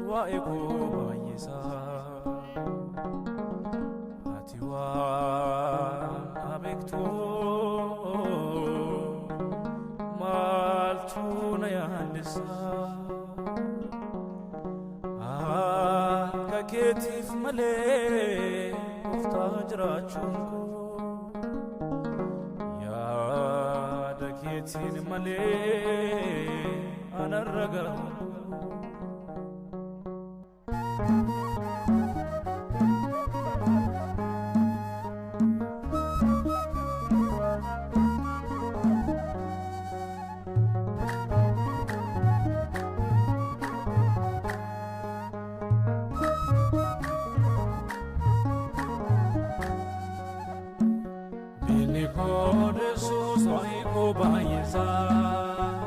waa'ee baay'isaa ati waan abeektu maaltu na yaadessa akka keetiif malee gooftaa jiraachuun koo yaada keetiin malee anarra gahu Yesus waa'ee baay'isaa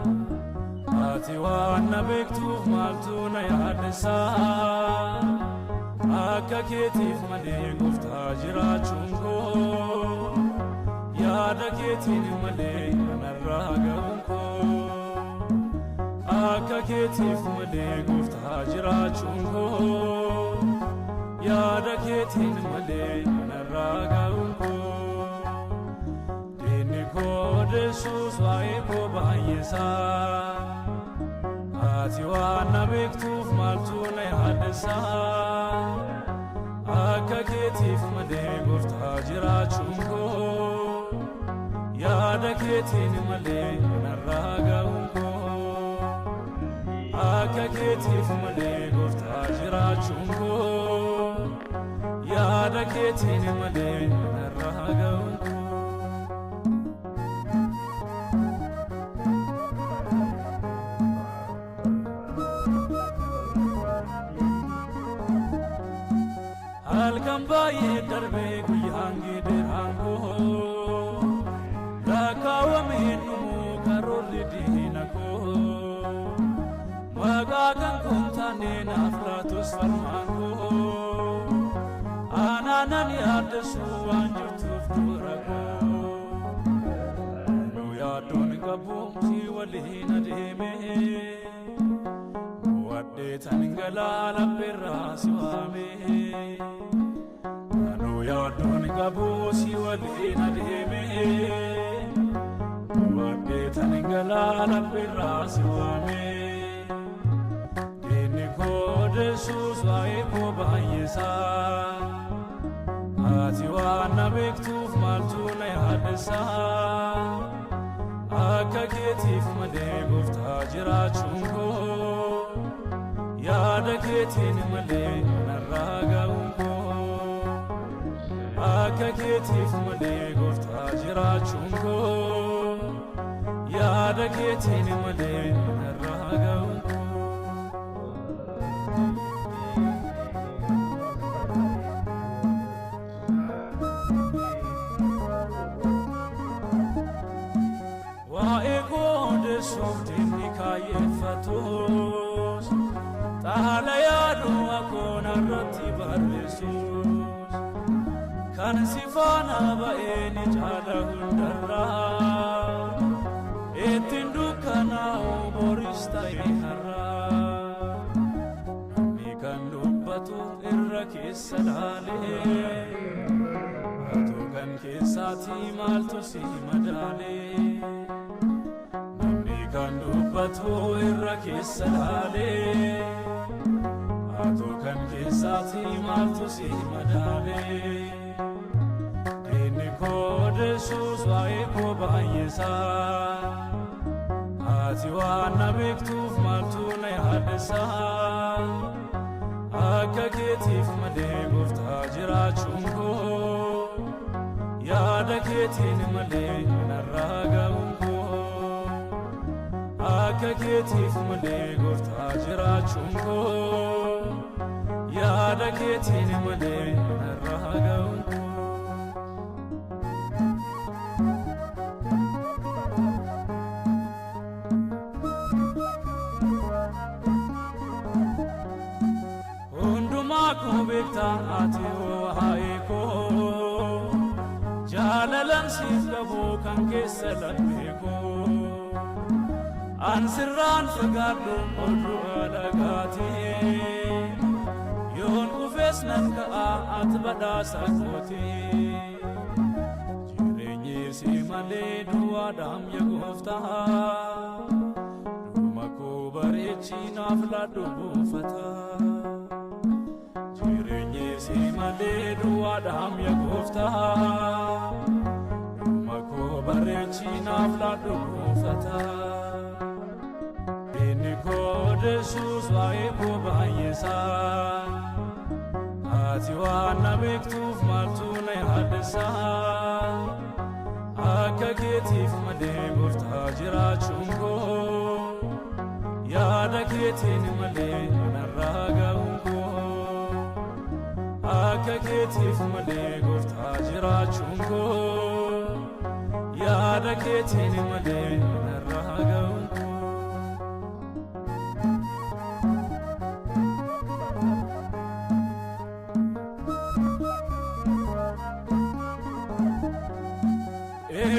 ati waan abeektuuf maaltu na yaadessa akka keetiif malee gooftaa jiraachuun koo yaada keetiin malee anarraa ga'uun koo akka keetiif malee gooftaa jiraachuun koo yaada keetiin malee anarraa ga'uun koo Yesus waa'ee baay'isaa ati waan abeektuuf maaltu na yaadessa akka keetiif malee gooftaa jiraachuun koo yaada keetiin malee anarraa ga'uun koo akka keetiif malee gooftaa jiraachuun koo yaada keetiin malee anarraa ga'uun koo halkan baay'ee darbee guyyaan gidiraan koo lakkaawwameen dhumuu karoorri diina koo maqaa kan kun taane naaf laatus falmaan koo anaanan yaaddessu waan jirtuuf dura koo nu yaaddoon qabuumsi waliin adeeme waddeetan galaa labbeerraa si waame yaaddoon qabuusi waliin adeeme waddeetan galaa labbeerraa si waame diinni koo Yesus waa'ee baay'isaa ati waan abeektuuf maaltu na yaadessa akka keetiif malee gooftaa jiraachuun koo yaada keetiin malee anarraa ga'uun koo akka keetiif malee gooftaa jiraachuun koo yaada keetiin malee anarraa ga'uun koo waa'ee Yesuuf diinni kaayeffatus xaala yaaduu akkoo narratti barreessus kan si faana ba'ee ni caala hundarraa ittiin dukkanaa'u boris ta'e har'aa namni kan dubbatu irra keessa laalee atu kan keessaati maaltu si madaalee namni kan dubbatu irra keessa laalee atu kan keessaati maaltu si madaalee diinni koo Yesus waa'ee baay'isaa ati waan abeektuuf maaltu na yaadessa akka keetiif malee gooftaa jiraachuun koo yaada keetiin malee anarraa ga'uun koo akka keetiif malee gooftaa jiraachuun koo yaada keetiin malee anarraa ga'uun koo hundumaa koo beektaa ati waa'ee koo jaalalan siif qabu kan keessa laphee koo an sirraan fagaadhu oduu haala ati badhaasa kooti jireenyi si malee duwwaadhaam yaa gooftaa dhuma koo bareechi naaf laadhu buufata jireenyi si malee duwwaadhaam yaa gooftaa dhuma koo bareechi naaf laadhu buufata inni koo Yesuus waa'ee koo baay'isaa ati waan na beektuuf maaltu na yaaddeessaa akka keetiif malee gooftaa jiraachuun koo yaada keetiin malee narraa ga'uun koo akka keetiif malee gooftaa jiraachuun koo yaada keetiin malee narraa ga'uun koo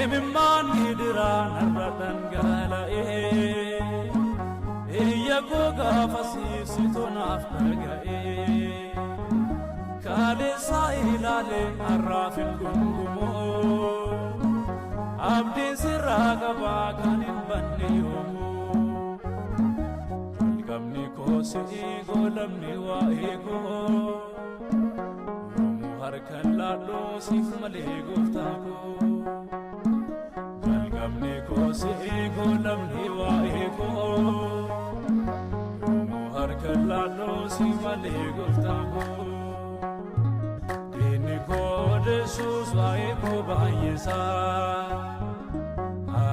Mimani dirana radan galae Iya goga fasif sitonaf nagae Kale sailale arrafil gungumo Abdi sirraga bakanin banne yomo Jalgamni ko si'i golamni wa'igo Yomu harkan ladlo sif male goftako Jalgamni ko si'i golamni wa'igo Yomu harkan ladlo sif male goftako Dini ko Yesuus wa'igo baay'isaa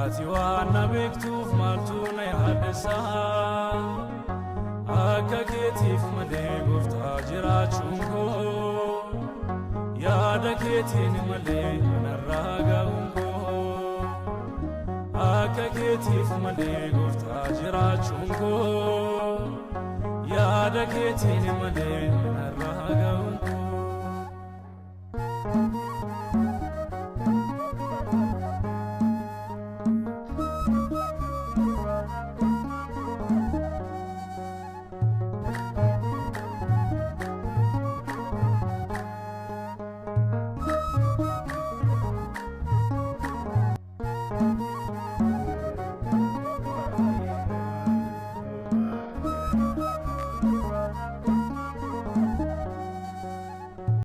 Ati waan na beektuuf maaltu na yaaddeessaa akka keetiif malee gooftaa jiraachuun koo yaada keetiin malee narraa ga'uun koo akka keetiif malee gooftaa jiraachuun koo yaada keetiin malee narraa ga'uun